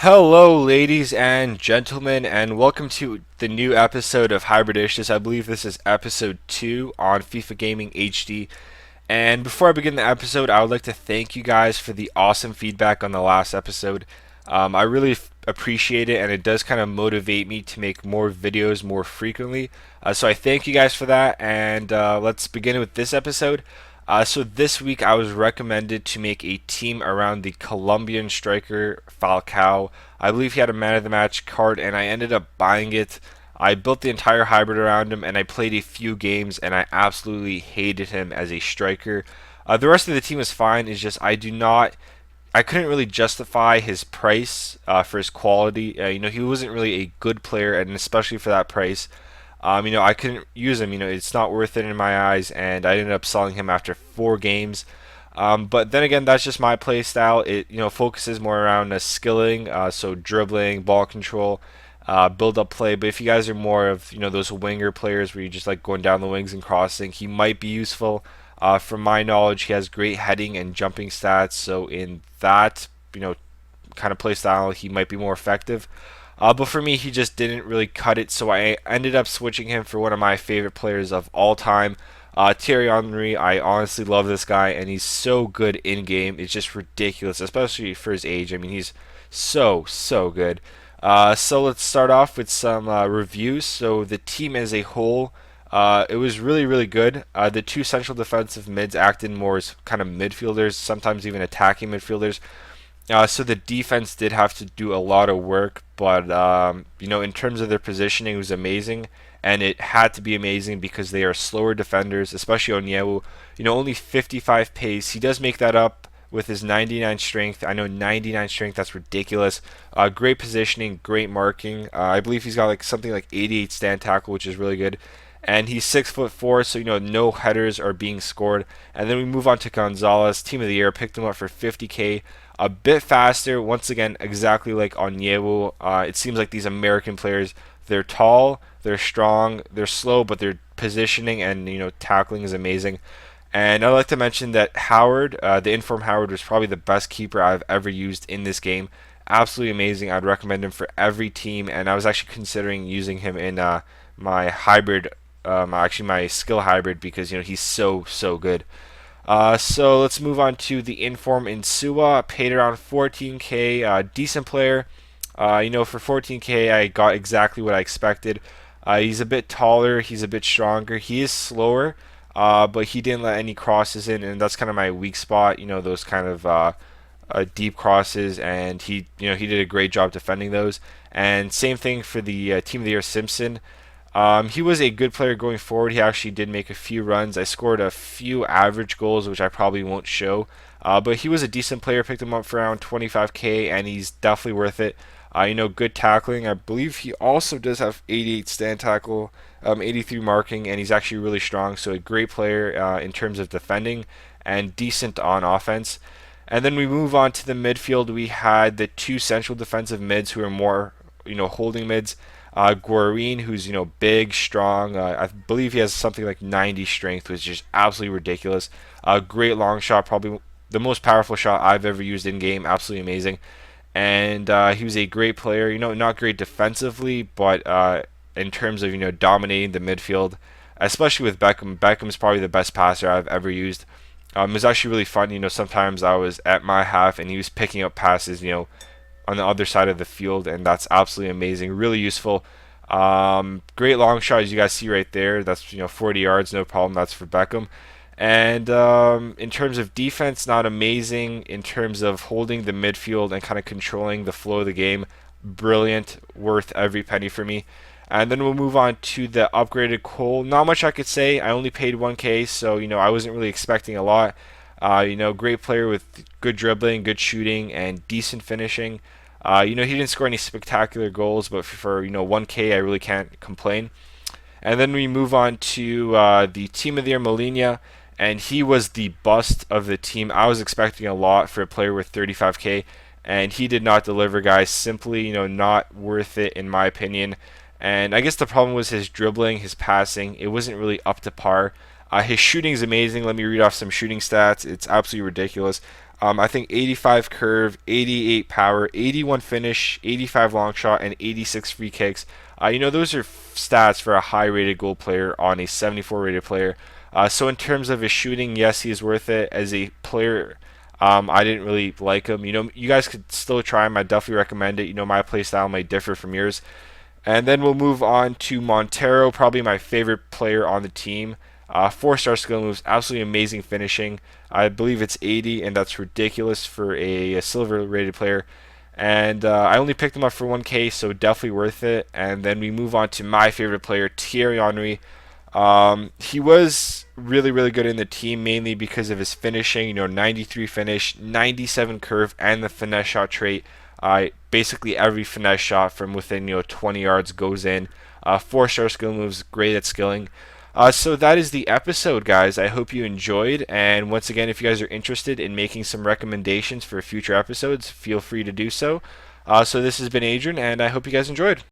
Hello, ladies and gentlemen, and welcome to the new episode of Hybridicious. I believe this is episode 2 on FIFA Gaming HD. And before I begin the episode, I would like to thank you guys for the awesome feedback on the last episode. I really appreciate it, and it does kind of motivate me to make more videos more frequently. So I thank you guys for that, and let's begin with this episode. So this week I was recommended to make a team around the Colombian striker Falcao. I believe he had a man of the match card, and I ended up buying it. I built the entire hybrid around him, and I played a few games, and I absolutely hated him as a striker. The rest of the team was fine. It's just I couldn't really justify his price for his quality. He wasn't really a good player, and especially for that price. I couldn't use him. It's not worth it in my eyes, and I ended up selling him after 4 games. But then again, that's just my play style. It focuses more around skilling, so dribbling, ball control, build up play. But if you guys are more of those winger players where you just like going down the wings and crossing, he might be useful. From my knowledge, he has great heading and jumping stats. So in that kind of play style, he might be more effective. But for me, he just didn't really cut it, so I ended up switching him for one of my favorite players of all time, Thierry Henry. I honestly love this guy, and he's so good in game. It's just ridiculous, especially for his age. I mean, he's so good. So let's start off with some reviews. So the team as a whole, it was really good. The two central defensive mids acted more as kind of midfielders, sometimes even attacking midfielders. So the defense did have to do a lot of work, but in terms of their positioning, it was amazing, and it had to be amazing because they are slower defenders, especially Onyewu. Only 55 pace. He does make that up with his 99 strength. I know 99 strength, that's ridiculous. Great positioning, great marking. I believe he's got like something like 88 stand tackle, which is really good. And he's 6'4", so no headers are being scored. And then we move on to Gonzalez, team of the year, picked him up for 50K. A bit faster, once again, exactly like Onyewu. It seems like these American players, they're tall, they're strong, they're slow, but their positioning and tackling is amazing. And I'd like to mention that Howard, the inform Howard, was probably the best keeper I've ever used in this game. Absolutely amazing. I'd recommend him for every team, and I was actually considering using him in my hybrid, actually my skill hybrid, because he's so good. So let's move on to the inform Insua. Paid around 14K. Decent player. For 14K, I got exactly what I expected. He's a bit taller. He's a bit stronger. He is slower, but he didn't let any crosses in, and that's kind of my weak spot. Those kind of deep crosses, and he did a great job defending those. And same thing for the team of the year, Simpson. He was a good player going forward. He actually did make a few runs. I scored a few average goals, which I probably won't show. But he was a decent player. Picked him up for around 25K, and he's definitely worth it. Good tackling. I believe he also does have 88 stand tackle, 83 marking, and he's actually really strong. So a great player in terms of defending and decent on offense. And then we move on to the midfield. We had the two central defensive mids who are more, holding mids. Guarin, who's big, strong. I believe he has something like 90 strength, which is absolutely ridiculous. Great long shot, probably the most powerful shot I've ever used in game. Absolutely amazing. And he was a great player. Not great defensively, but in terms of dominating the midfield, especially with Beckham. Beckham's probably the best passer I've ever used. It was actually really fun. Sometimes I was at my half and he was picking up passes, on the other side of the field, and that's absolutely amazing. Really useful. Great long shot, as you guys see right there. That's 40 yards, no problem. That's for Beckham. And in terms of defense, not amazing. In terms of holding the midfield and kind of controlling the flow of the game, brilliant. Worth every penny for me. And then we'll move on to the upgraded Cole. Not much I could say. I only paid 1K, so I wasn't really expecting a lot. Great player with good dribbling, good shooting, and decent finishing. He didn't score any spectacular goals, but for 1K, I really can't complain. And then we move on to the team of the year, Molina, and he was the bust of the team. I was expecting a lot for a player with 35K, and he did not deliver, guys. Simply, not worth it in my opinion. And I guess the problem was his dribbling, his passing. It wasn't really up to par. His shooting is amazing. Let me read off some shooting stats. It's absolutely ridiculous. I think 85 curve, 88 power, 81 finish, 85 long shot, and 86 free kicks. Those are stats for a high rated goal player on a 74 rated player. So in terms of his shooting, yes, he is worth it. As a player, I didn't really like him. You guys could still try him. I definitely recommend it. My play style might differ from yours. And then we'll move on to Montero, probably my favorite player on the team. 4-star skill moves, absolutely amazing finishing. I believe it's 80, and that's ridiculous for a silver rated player. And I only picked him up for 1K, so definitely worth it. And then we move on to my favorite player, Thierry Henry. He was really, really good in the team, mainly because of his finishing. 93 finish, 97 curve, and the finesse shot trait. Basically every finesse shot from within 20 yards goes in. 4-star skill moves, great at skilling. So that is the episode, guys. I hope you enjoyed. And once again, if you guys are interested in making some recommendations for future episodes, feel free to do so. So this has been Adrian, and I hope you guys enjoyed.